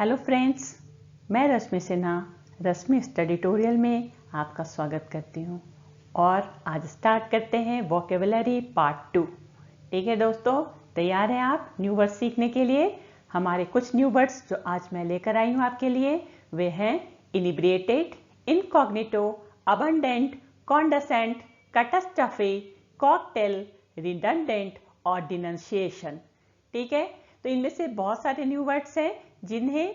Hello friends, मैं रश्मि सिन्हा रश्मि study tutorial में आपका स्वागत करती हूँ। और आज स्टार्ट करते हैं वोकेबुलरी पार्ट 2। ठीक है दोस्तों, तैयार हैं आप न्यू वर्ड्स सीखने के लिए? हमारे कुछ न्यू वर्ड्स जो आज मैं लेकर आई हूँ आपके लिए वे हैं inebriated, incognito, abundant, condescend, catastrophe, cocktail, redundant और डिनंशिएशन। ठीक है, तो इनमें से बहुत सारे न्यू वर्ड्स हैं जिन्हें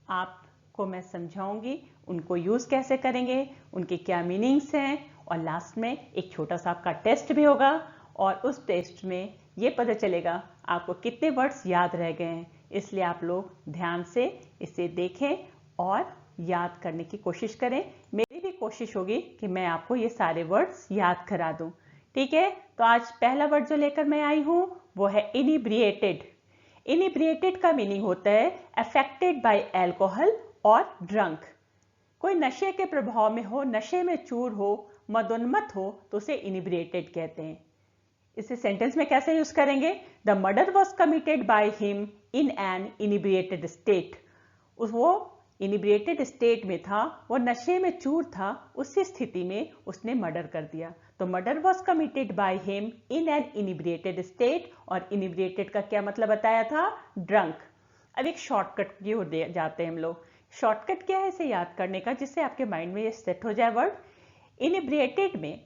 आपको मैं समझाऊंगी, उनको यूज कैसे करेंगे, उनके क्या मीनिंग्स हैं, और लास्ट में एक छोटा सा आपका टेस्ट भी होगा और उस टेस्ट में ये पता चलेगा आपको कितने वर्ड्स याद रह गए हैं। इसलिए आप लोग ध्यान से इसे देखें और याद करने की कोशिश करें। मेरी भी कोशिश होगी कि मैं आपको ये सारे वर्ड्स याद करा दूं। ठीक है, तो आज पहला वर्ड जो लेकर मैं आई हूं वो है इनिब्रिएटेड। इनिब्रिएटेड का मीनिंग होता है अफेक्टेड बाय अल्कोहल और ड्रंक। कोई नशे के प्रभाव में हो, नशे में चूर हो, मदोन्मत्त हो तो उसे इनिब्रिएटेड कहते हैं। इसे सेंटेंस में कैसे यूज करेंगे? The murder was committed by him in an inebriated state. वो इनिब्रिएटेड स्टेट में था, वो नशे में चूर था, उसी स्थिति में उसने मर्डर कर दिया। तो murder was committed by him in an inebriated state, और इनिब्रिएटेड का क्या मतलब बताया था? ड्रंक। अब एक शॉर्टकट की ओर जाते हैं हम लोग। शॉर्टकट क्या है इसे याद करने का, जिससे आपके माइंड में ये सेट हो जाए वर्ड। इनिब्रिएटेड में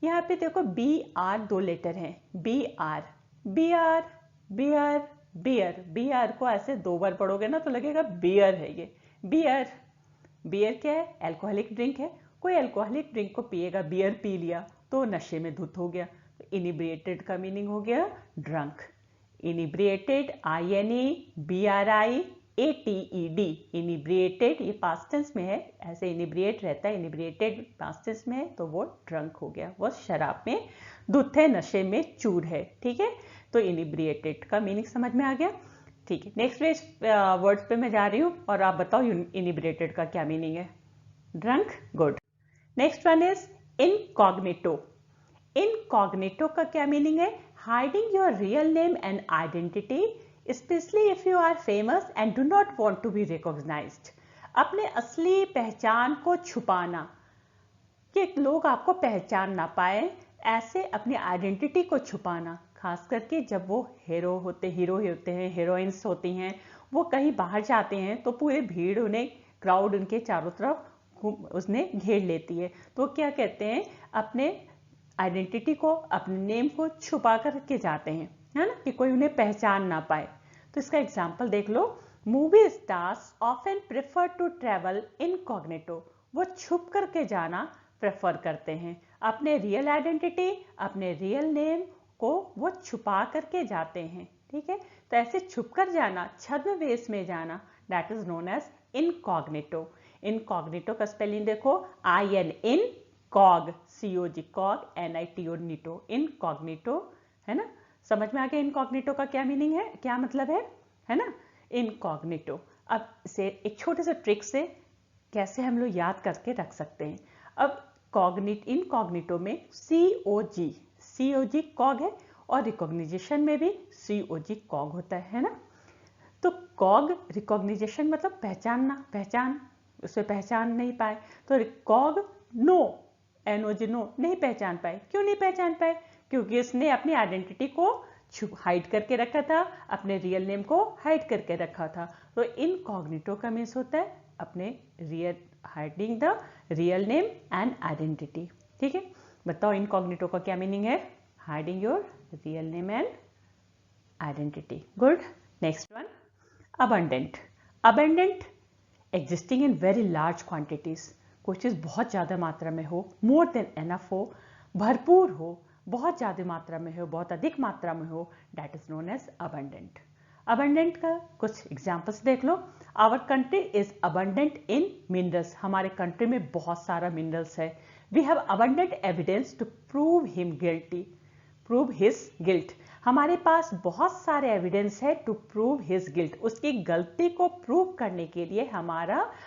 यहाँ पे देखो बी आर दो लेटर हैं, B R, B R, beer, beer. Beer को ऐसे दो बार पढ़ोगे ना तो लगेगा बियर है ये, बियर। बियर क्या है? अल्कोहलिक ड्रिंक है। कोई अल्कोहलिक ड्रिंक को पिएगा, बियर पी लिया तो नशे में धुत हो गया। तो इनिब्रिएटेड का मीनिंग हो गया ड्रंक। इनिब्रिएटेड, INEBRIATED, इनिब्रिएटेड ये पास्ट टेंस में है, ऐसे इनिब्रिएट रहता है, इनिब्रिएटेड पास्ट टेंस में है तो वो ड्रंक हो गया, वो शराब में धुत है, नशे में चूर है। ठीक है, तो इनिब्रिएटेड का मीनिंग समझ में आ गया। ठीक है, नेक्स्ट वर्ड्स पे मैं जा रही हूँ और आप बताओ इनिब्रिएटेड का क्या मीनिंग है? Drunk, good. Next one is incognito. Incognito का क्या मीनिंग है? Hiding your real name and identity, especially if you are famous and do not want to be recognised. अपने असली पहचान को छुपाना कि लोग आपको पहचान ना पाए, ऐसे अपनी आइडेंटिटी को छुपाना। खास करके जब वो हीरो होते हैं, हीरोइंस होती हैं, वो कहीं बाहर जाते हैं तो पूरी भीड़ उन्हें, क्राउड उनके चारों तरफ उसने घेर लेती है, तो क्या कहते हैं, अपने आइडेंटिटी को, अपने नेम को छुपा करके जाते हैं, है ना, कि कोई उन्हें पहचान ना पाए। तो इसका एग्जाम्पल देख लो। Movie stars often prefer to travel incognito, वो छुप करके जाना प्रेफर करते हैं। अपने रियल आइडेंटिटी, अपने रियल नेम को वो छुपा करके जाते हैं। ठीक है, तो ऐसे छुप कर जाना, छद्म वेश में जाना, that is known as incognito. Incognito का स्पेलिंग देखो, IN cog, COG, cog, NITO, nito, incognito, है ना। समझ में आ गया इनकॉग्निटो का क्या मीनिंग है, क्या मतलब है ना, इनकॉग्निटो। अब इसे एक छोटे से ट्रिक से कैसे हम लोग याद करके रख सकते हैं। अब इनकॉग्निटो में COG कॉग है, और रिकॉग्निजेशन में भी COG कॉग होता है ना। तो कॉग रिकॉग्निजेशन मतलब पहचानना, पहचान, उसे पहचान नहीं पाए, तो कॉग नो, NOG नो, नहीं पहचान पाए। क्यों नहीं पहचान पाए? क्योंकि उसने अपनी आइडेंटिटी को हाइड करके रखा था, अपने रियल नेम को हाइड करके रखा था। तो इनकॉग्निटो का मीन्स होता है अपने hiding the real name and identity. ठीक है, बताओ इनकॉग्निटो का क्या मीनिंग है? Hiding your real name and identity, good. Next one, abundant. Abundant, existing in very large quantities, कोई चीज़ बहुत ज़्यादा मात्रा में हो, मोर देन एनफ हो, भरपूर हो, बहुत ज़्यादा मात्रा में हो, बहुत अधिक मात्रा में हो, that is known as abundant. abundant का कुछ एग्जाम्पल्स देख लो। Our country is abundant in minerals, हमारे कंट्री में बहुत सारा मिनरल्स है। We have abundant evidence to prove him guilty, prove his guilt, हमारे पास बहुत सारे एविडेंस है टू प्रूव हिज गिल्ट, उसकी गलती को प्रूव करने के लिए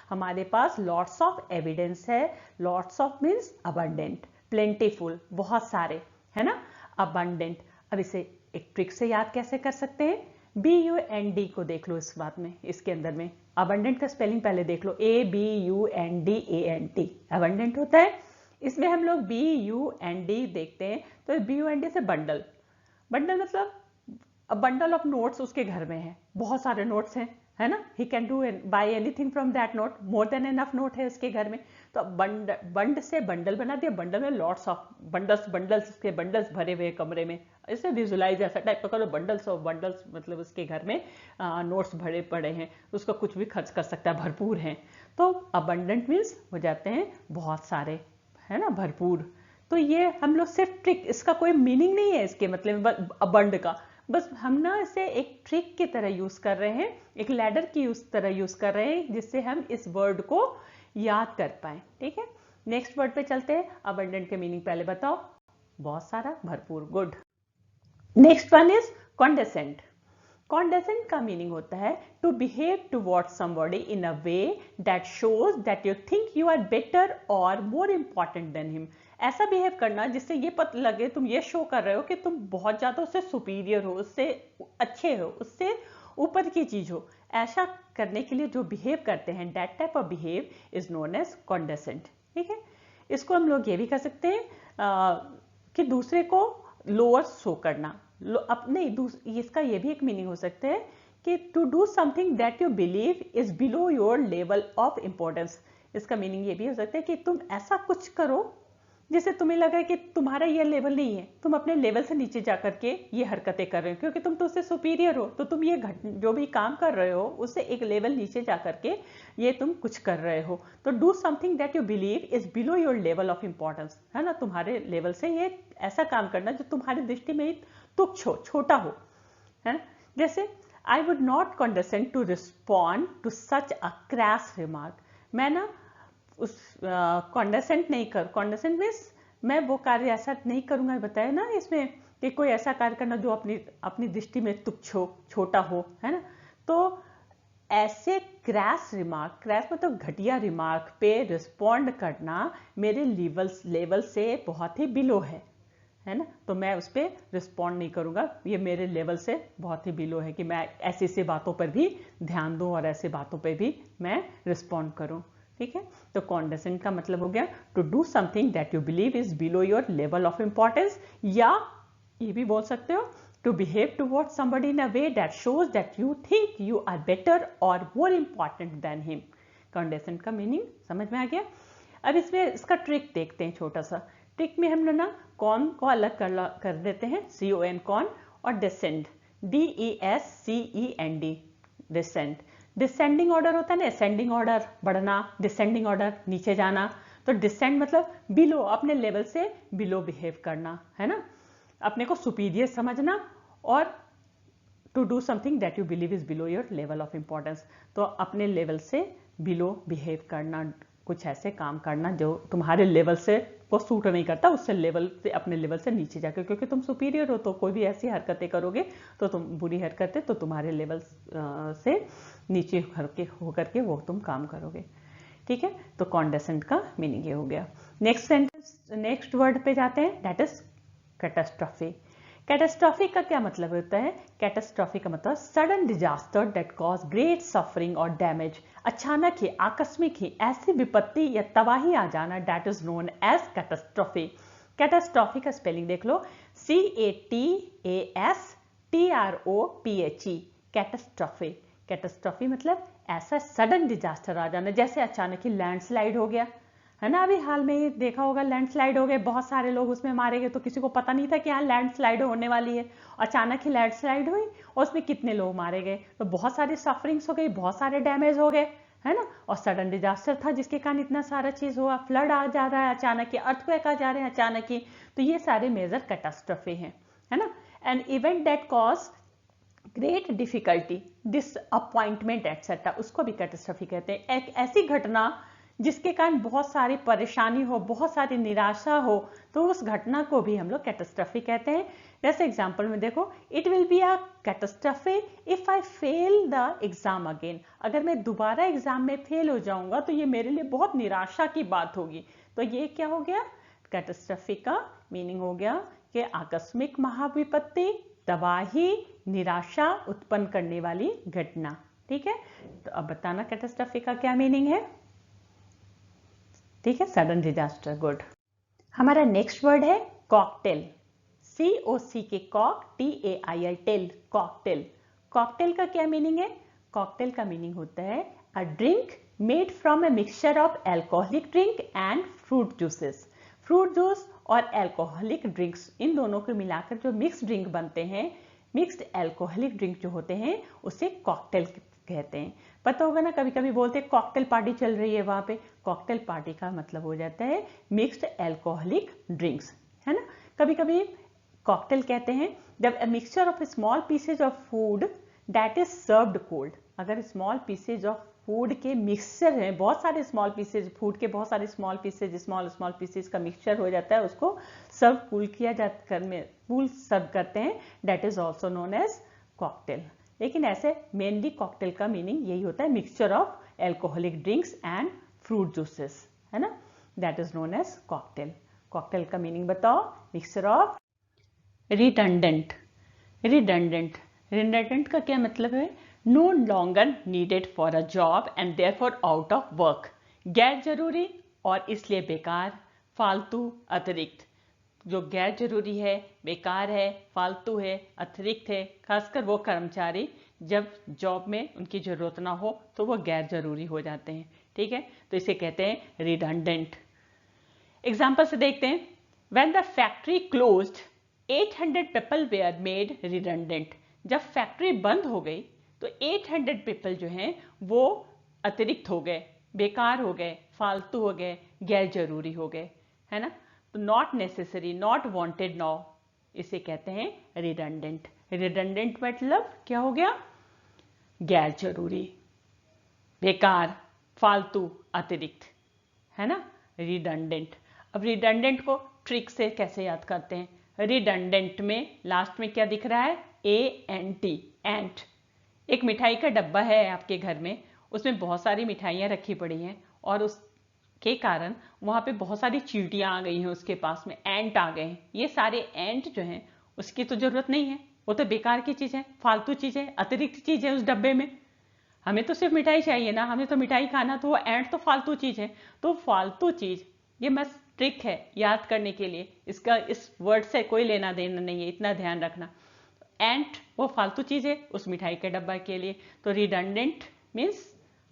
हमारे पास लॉट्स ऑफ एविडेंस है। Lots of means abundant, plentiful, बहुत सारे, है ना, अबंडेंट। अब इसे एक ट्रिक से याद कैसे कर सकते हैं? BUND को देख लो इस बात में, इसके अंदर में अबंडेंट का स्पेलिंग पहले देख लो, ABUNDANT अबंडेंट होता है। इसमें हम लोग BUND देखते हैं, तो BUND से बंडल, बंडल मतलब बंडल ऑफ नोट्स उसके घर में है, बहुत सारे नोट्स हैं, है ना, he can do buy anything from that note, more than enough note है उसके घर में। तो बंड से बंडल बना दिया, बंडल में लॉट्स ऑफ बंडल्स, बंडल्स के बंडल्स भरे हुए कमरे में, इसे विजुलाइज ऐसा टाइप का करो, बंडल्स ऑफ बंडल्स मतलब उसके घर में नोट्स भरे पड़े हैं, उसका कुछ भी खर्च कर सकता है, भरपूर हैं। तो अबंडेंट मीन्स हो जाते हैं बहुत सारे, है ना, भरपूर। तो ये हम लोग सिर्फ ट्रिक, इसका कोई मीनिंग नहीं है इसके मतलब अबंड का, बस हम ना इसे एक ट्रिक की तरह यूज कर रहे हैं, एक लैडर की तरह यूज कर रहे हैं, जिससे हम इस वर्ड को याद कर पाए। ठीक है, नेक्स्ट वर्ड पे चलते हैं। अबंडेंट के मीनिंग पहले बताओ। बहुत सारा, भरपूर, good. Next one is condescend. Condescend का मीनिंग होता है to behave towards somebody in a way that shows that you think you are better और मोर इंपॉर्टेंट देन हिम। ऐसा बिहेव करना जिससे ये पता लगे, तुम ये शो कर रहे हो कि तुम बहुत ज्यादा उससे सुपीरियर हो, उससे अच्छे हो, उससे ऊपर की चीज हो। ऐसा करने के लिए जो बिहेव करते हैं, that type of behave is known as condescend. ठीक है, इसको हम लोग ये भी कर सकते हैं कि दूसरे को लोअर शो करना, अपने इसका ये भी एक मीनिंग हो सकता है कि to do something that you believe is below your level of importance. इसका मीनिंग ये भी हो सकता है कि तुम ऐसा कुछ करो जिससे तुम्हें लगा कि तुम्हारा ये लेवल नहीं है, तुम अपने लेवल से नीचे जाकर के ये हरकतें कर रहे हो, क्योंकि तुम तो उससे सुपीरियर हो, तो तुम ये जो भी काम कर रहे हो उससे एक लेवल नीचे जाकर के ये तुम कुछ कर रहे हो। तो do something that you believe is below your level of importance, है ना, तुम्हारे लेवल से ये ऐसा काम करना जो तुम्हारी दृष्टि में तुच्छ हो, छोटा हो, है। जैसे I would not condescend to respond to such a crass remark. मैं ना उस कॉन्डेसेंट नहीं कर, कॉन्डेसेंट मीन्स मैं वो कार्य ऐसा नहीं करूंगा, बताया ना इसमें कि कोई ऐसा कार्य करना जो अपनी दृष्टि में तुच्छ हो, छोटा हो, है ना। तो ऐसे क्रैश रिमार्क, क्रैश मतलब घटिया रिमार्क पे रिस्पॉन्ड करना मेरे लेवल से बहुत ही बिलो है ना, तो मैं उस पर रिस्पॉन्ड नहीं करूंगा, ये मेरे लेवल से बहुत ही बिलो है कि मैं ऐसी बातों पर भी ध्यान दूं और ऐसी बातों पर भी मैं रिस्पॉन्ड करूं। ठीक है, तो कॉन्डेसेंट का मतलब हो गया to do something that you believe is below your level of importance, या ये भी बोल सकते हो to behave towards somebody in a way that shows that you think you are better और more important than him. Condescend का meaning समझ में आ गया। अब इसमें इसका ट्रिक देखते हैं, छोटा सा ट्रिक में हम लोग ना कॉन को अलग कर देते हैं, CON कॉन, और descend DESCEND descend. Descending order होता है ना, असेंडिंग ऑर्डर बढ़ना, डिसेंडिंग ऑर्डर नीचे जाना। तो डिसेंड मतलब बिलो, अपने लेवल से बिलो बिहेव करना, है ना, अपने को सुपीरियर समझना, और to do something that you believe is below your level of importance, तो अपने लेवल से बिलो बिहेव करना, कुछ ऐसे काम करना जो तुम्हारे लेवल से वो सूट नहीं करता, उससे लेवल से, अपने लेवल से नीचे जाकर, क्योंकि तुम सुपीरियर हो तो कोई भी ऐसी हरकतें करोगे तो तुम बुरी हरकतें तो तुम्हारे लेवल से नीचे होकर के वो तुम काम करोगे। ठीक है, तो कॉन्डेसेंट का मीनिंग ये हो गया। नेक्स्ट सेंटेंस, नेक्स्ट वर्ड पे जाते हैं, दैट इज कैटास्ट्रॉफी। कैटास्ट्रॉफी का क्या मतलब होता है? कैटास्ट्रॉफी का मतलब sudden disaster that cause great suffering और डैमेज। अचानक ही, आकस्मिक ही ऐसी विपत्ति या तबाही आ जाना, that is known as catastrophe. Catastrophe का स्पेलिंग देख लो, CATASTROPHE, कैटास्ट्रॉफी। कैटास्ट्रॉफी मतलब ऐसा सडन डिजास्टर आ जाना, जैसे अचानक ही लैंडस्लाइड हो गया, है ना, अभी हाल में ही देखा होगा, लैंडस्लाइड हो गए, बहुत सारे लोग उसमें मारे गए, तो किसी को पता नहीं था कि यहाँ लैंडस्लाइड होने वाली है, अचानक ही लैंडस्लाइड हुई और उसमें कितने लोग मारे गए, तो बहुत सारी सफरिंग्स हो गई, बहुत सारे डैमेज हो गए, है ना, और सडन डिजास्टर था जिसके कारण इतना सारा चीज हुआ, फ्लड आ जा रहा है अचानक ही, अर्थक्वेक आ जा रहे हैं अचानक ही, तो ये सारे मेजर कैटास्ट्रॉफी हैं, है ना। An event that cause great difficulty, disappointment etcetera, उसको भी कैटास्ट्रॉफी कहते हैं। एक ऐसी घटना जिसके कारण बहुत सारी परेशानी हो, बहुत सारी निराशा हो, तो उस घटना को भी हम लोग कैटास्ट्रॉफी कहते हैं। जैसे एग्जांपल में देखो, it will be a catastrophe if I fail the exam again. अगर मैं दोबारा एग्जाम में फेल हो जाऊंगा तो ये मेरे लिए बहुत निराशा की बात होगी। तो ये क्या हो गया? कैटास्ट्रॉफी का मीनिंग हो गया कि आकस्मिक महाविपत्ति, तबाही, निराशा उत्पन्न करने वाली घटना। ठीक है, तो अब बताना कैटास्ट्रॉफी का क्या मीनिंग है। ठीक है, सडन डिजास्टर। गुड। हमारा नेक्स्ट वर्ड है कॉकटेल। COC के cock, TAIL tail, cocktail. Cocktail का क्या मीनिंग है। कॉकटेल का मीनिंग होता है a drink made from a mixture of alcoholic drink and fruit juices. Fruit juice और एल्कोहलिक ड्रिंक्स, इन दोनों को मिलाकर जो मिक्स ड्रिंक बनते हैं, मिक्स्ड एल्कोहलिक ड्रिंक जो होते हैं, उसे कॉकटेल कहते हैं। पता होगा ना, कभी कभी बोलते हैं कॉकटेल पार्टी चल रही है वहां पे। कॉकटेल पार्टी का मतलब हो जाता है मिक्स्ड एल्कोहलिक ड्रिंक्स, है ना। कभी कभी कॉकटेल कहते हैं जब a mixture of small pieces of food that is served cold. अगर स्मॉल पीसेज ऑफ फूड के मिक्सचर हैं, बहुत सारे स्मॉल पीसेज, फूड के बहुत सारे स्मॉल पीसेज का मिक्सचर हो जाता है, उसको सर्व कूल किया जाता है, कूल सर्व करते हैं, that is also known as cocktail. लेकिन ऐसे मेनली कॉकटेल का मीनिंग यही होता है, mixture of alcoholic drinks and fruit juices, है ना, that is known as cocktail. Cocktail का मीनिंग बताओ। Mixture of redundant. रिडंडेंट का क्या मतलब है। No longer needed for a job and therefore out of work. गैर जरूरी और इसलिए बेकार, फालतू, अतिरिक्त। जो गैर जरूरी है, बेकार है, फालतू है, अतिरिक्त है, खासकर वो कर्मचारी जब जॉब में उनकी जरूरत ना हो तो वो गैर जरूरी हो जाते हैं। ठीक है, तो इसे कहते हैं रिडंडेंट। एग्जाम्पल से देखते हैं। When the factory closed 800 people were made redundant. जब फैक्ट्री बंद हो गई तो 800 पीपल जो हैं वो अतिरिक्त हो गए, बेकार हो गए, फालतू हो गए, गैर जरूरी हो गए, है ना। तो not necessary, not wanted now, इसे कहते हैं रिडंडेंट। रिडंडेंट मतलब क्या हो गया, गैर जरूरी, बेकार, फालतू, अतिरिक्त, है ना, रिडंडेंट। अब रिडंडेंट को ट्रिक से कैसे याद करते हैं। रिडंडेंट में लास्ट में क्या दिख रहा है, ANT, एंट। एक मिठाई का डब्बा है आपके घर में, उसमें बहुत सारी मिठाइयाँ रखी पड़ी हैं और उसके कारण वहाँ पे बहुत सारी चींटियाँ आ गई हैं, उसके पास में एंट आ गए हैं। ये सारे एंट जो हैं उसकी तो जरूरत नहीं है, वो तो बेकार की चीज़ है, फालतू चीज़ है, अतिरिक्त चीज़ है उस डब्बे में। हमें तो सिर्फ मिठाई चाहिए ना, हमें तो मिठाई खाना, तो वो एंट तो फालतू चीज़ है। तो फालतू चीज़, ये बस ट्रिक है याद करने के लिए, इसका इस वर्ड से कोई लेना देना नहीं है, इतना ध्यान रखना। एंट वो फालतू चीज़ है उस मिठाई के डब्बा के लिए। तो रिडंडेंट मीन्स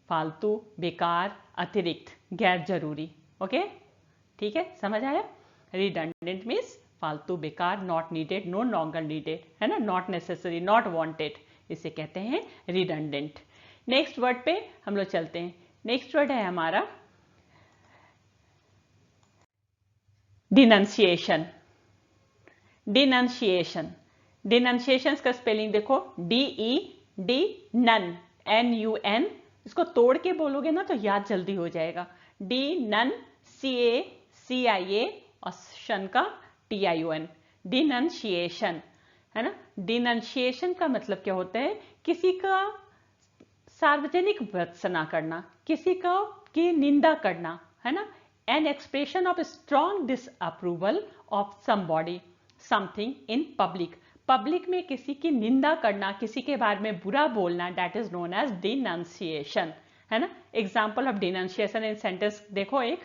फालतू, बेकार, अतिरिक्त, गैर जरूरी। ओके, ठीक है, समझ आया। रिडंडेंट मीन्स फालतू, बेकार, not needed, no longer needed, है ना, नॉट नेसेसरी, नॉट वांटेड, इसे कहते हैं रिडंडेंट। नेक्स्ट वर्ड पे हम लोग चलते हैं। नेक्स्ट वर्ड है हमारा डिनंसिएशन। डिनंसिएशन, डिनंसिएशन का स्पेलिंग देखो, DED, नन, NUN। इसको तोड़ के बोलोगे ना तो याद जल्दी हो जाएगा। डी नन, CA और शन का TION, डिनंसिएशन, है ना। डिनंसिएशन का मतलब क्या होता है, किसी का सार्वजनिक भर्त्सना करना, किसी का की निंदा करना, है ना। An expression of strong disapproval of somebody something in public. Public में किसी की निंदा करना, किसी के बारे में बुरा बोलना, दैट इज नोन एज डिनंसिएशन, है ना। एग्जाम्पल ऑफ डिनंसिएशन इन सेंटेंस देखो एक।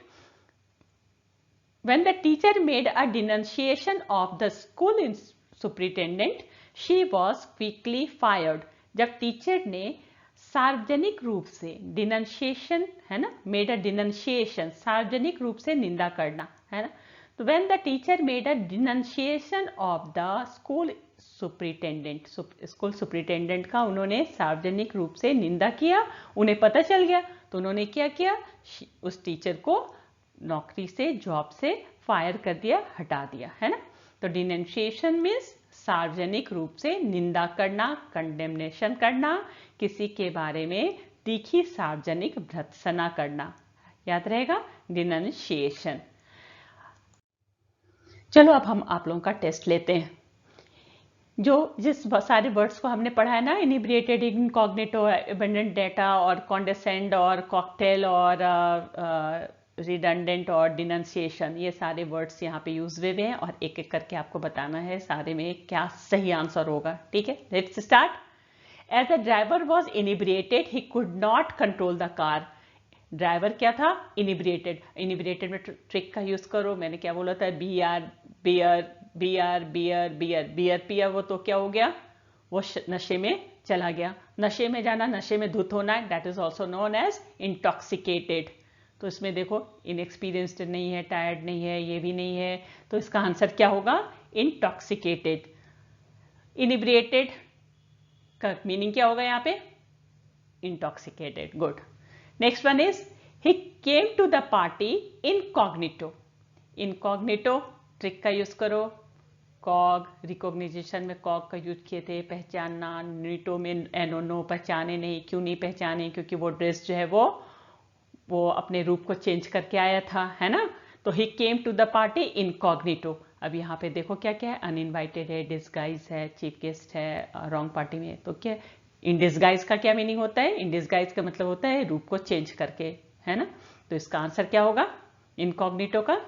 When the teacher made a denunciation of the school superintendent, she was quickly fired. जब टीचर ने सार्वजनिक रूप से डिनंसिएशन, है ना, मेड अ डिनंसिएशन, सार्वजनिक रूप से निंदा करना, है ना। तो when the teacher made a denunciation of the school superintendent, school superintendent का उन्होंने सार्वजनिक रूप से निंदा किया, उन्हें पता चल गया तो उन्होंने क्या किया, उस टीचर को नौकरी से, जॉब से फायर कर दिया, हटा दिया, है ना। तो डिनंसिएशन मीन्स सार्वजनिक रूप से निंदा करना, कंडेमनेशन करना, किसी के बारे में तीखी सार्वजनिक भर्त्सना करना, याद रहेगा, डिनंसिएशन। चलो अब हम आप लोगों का टेस्ट लेते हैं। जो जिस सारे वर्ड्स को हमने पढ़ा है ना, इनिब्रिएटेड, इनकॉग्निटो, एबंडेंट डेटा और कॉन्डेसेंड और कॉकटेल और रिडंडेंट और डिनंसिएशन, ये सारे वर्ड्स यहाँ पे यूज हुए हैं और एक एक करके आपको बताना है सारे में क्या सही आंसर होगा। ठीक है, let's start. As the driver was inebriated he could not control the car. Driver क्या था? इनिब्रिएटेड। इनिब्रिएटेड में ट्रिक का यूज करो, मैंने क्या बोला था? Beer beer beer beer beer beer पिया, वो तो क्या हो गया? वो नशे में चला गया। नशे में जाना, नशे में धुत होना, that is also known as intoxicated. तो इसमें देखो इनएक्सपीरियंस्ड नहीं है, टायर्ड नहीं है, ये भी नहीं है, तो इसका आंसर क्या होगा? इंटॉक्सिकेटेड। इनिब्रिएटेड का मीनिंग क्या होगा यहाँ पे? Intoxicated. Good. Next one is he came to the party incognito. Incognito trick का यूज करो। कॉग, रिकॉग्निशन में कॉग का यूज किए थे, पहचानना। नीटो में एनोनो, पहचाने नहीं। क्यों नहीं पहचाने? क्योंकि वो ड्रेस जो है वो अपने रूप को चेंज करके आया था, है ना। तो he came to the party incognito. अब यहाँ पे देखो क्या क्या है, अनइनवाइटेड है, डिस्गाइज है, चीफ गेस्ट है, रॉन्ग पार्टी में। तो क्या इन डिस्गाइज का क्या मीनिंग होता है? इन डिस्गाइज का मतलब होता है रूप को चेंज करके, है ना। तो इसका आंसर क्या होगा इनकॉग्निटो का?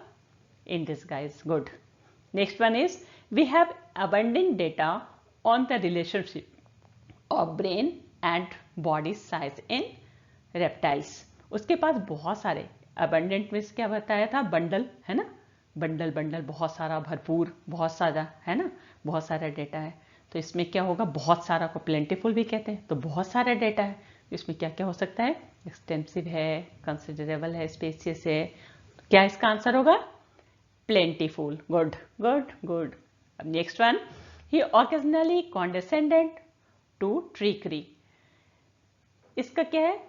In disguise. Good. Next one is we have abundant data on the relationship of brain and body size in reptiles. उसके पास बहुत सारे, अबंडेंट में क्या बताया था? बंडल, है ना। बंडल बंडल, बहुत सारा, भरपूर, बहुत सारा, है ना, बहुत सारा डेटा है। तो इसमें क्या होगा? बहुत सारा को प्लेंटीफुल भी कहते हैं, तो बहुत सारा डेटा है। इसमें क्या क्या हो सकता है? एक्सटेंसिव है, कंसिडरेबल है, स्पेसियस है। क्या इसका आंसर होगा? प्लेंटीफुल। Good good good. अब next one, he occasionally condescended to trickery. इसका क्या है?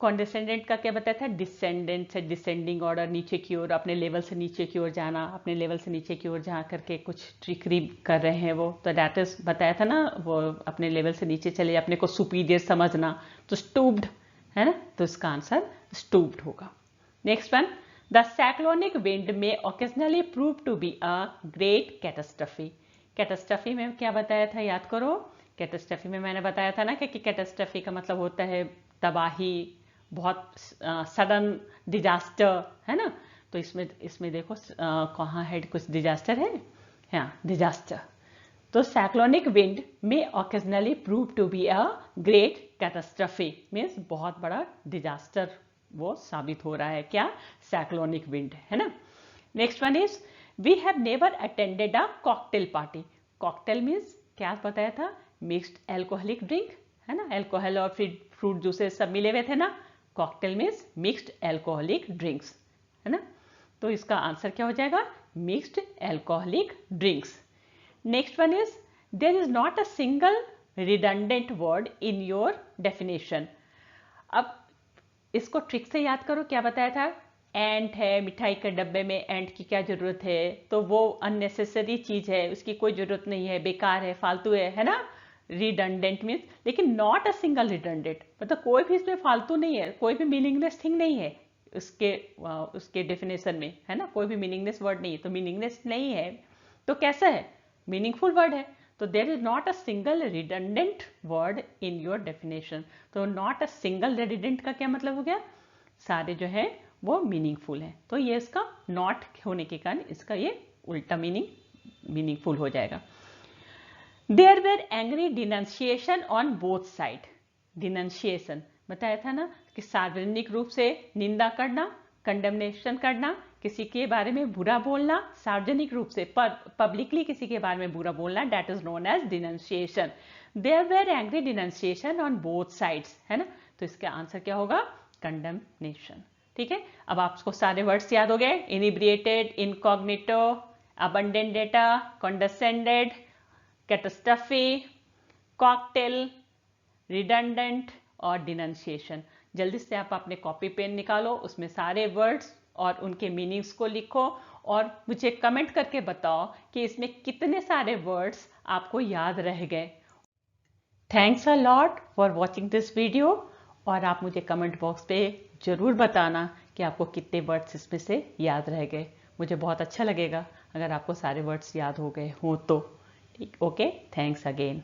कॉन्डेसेंडेंट का क्या बताया था? डिसेंडेंट से डिसेंडिंग ऑर्डर, नीचे की ओर, अपने लेवल से नीचे की ओर जाना, अपने लेवल से नीचे की ओर जा करके कुछ ट्रिकरी कर रहे हैं वो। तो दैट इज बताया था ना, वो अपने लेवल से नीचे चले, अपने को सुपीरियर समझना। तो स्टूप्ड, है ना, तो इसका आंसर स्टूप्ड होगा। Next one, the cyclonic wind may occasionally prove to be a great catastrophe. Catastrophe में क्या बताया था? याद करो। कैटास्ट्रफी में मैंने बताया था ना कि कैटास्ट्रफी का मतलब होता है तबाही, बहुत सडन डिजास्टर, है ना। तो इसमें देखो कहाँ है, कुछ डिजास्टर है, हाँ, डिजास्टर। तो साइक्लोनिक विंड में occasionally prove to be a great catastrophe, means बहुत बड़ा डिजास्टर वो साबित हो रहा है। क्या? साइक्लोनिक विंड, है ना। Next one is we have never attended a cocktail party. Cocktail means क्या बताया था? मिक्स्ड एल्कोहलिक ड्रिंक, है ना। एल्कोहल और फ्रूट जूसेस सब मिले हुए थे ना। Cocktail means mixed alcoholic drinks, है ना। तो इसका आंसर क्या हो जाएगा? Mixed alcoholic drinks. Next one is there is not a single redundant word in your definition. अब इसको ट्रिक से याद करो। क्या बताया था? एंट है, मिठाई के डब्बे में एंट की क्या जरूरत है? तो वो अननेसेसरी चीज है, उसकी कोई जरूरत नहीं है, बेकार है, फालतू है ना। रिडंडेंट मीन्स, लेकिन नॉट अ सिंगल रिडंडेंट, मतलब कोई भी इसमें फालतू नहीं है, कोई भी मीनिंगलेस थिंग नहीं है उसके डेफिनेशन में, है ना। कोई भी मीनिंगलेस वर्ड नहीं है, तो मीनिंगलेस नहीं है तो कैसा है? मीनिंगफुल वर्ड है। तो there is not a single redundant word in your definition. तो नॉट अ सिंगल रिडंडेंट का क्या मतलब हो गया? सारे जो है वो मीनिंगफुल है। तो ये इसका नॉट होने के कारण इसका ये उल्टा मीनिंगफुल हो जाएगा। There were angry denunciation on both side. Denunciation बताया था ना कि सार्वजनिक रूप से निंदा करना, कंडेमनेशन करना, किसी के बारे में बुरा बोलना, सार्वजनिक रूप से पब्लिकली किसी के बारे में बुरा बोलना, that is known as denunciation. There were angry denunciation on both sides, है ना। तो इसका आंसर क्या होगा? कंडेमनेशन। ठीक है, अब आपको सारे वर्ड्स याद हो गए। Inebriated, incognito, abundant data, condescended, catastrophe, cocktail, redundant और डिनंसिएशन। जल्दी से आप अपने कॉपी पेन निकालो, उसमें सारे वर्ड्स और उनके मीनिंग्स को लिखो और मुझे कमेंट करके बताओ कि इसमें कितने सारे वर्ड्स आपको याद रह गए। Thanks a lot for watching this video. और आप मुझे कमेंट बॉक्स पे जरूर बताना कि आपको कितने वर्ड्स इसमें से याद रह गए। मुझे बहुत अच्छा लगेगा अगर आपको सारे वर्ड्स याद हो गए हों तो। ठीक, ओके, थैंक्स अगेन।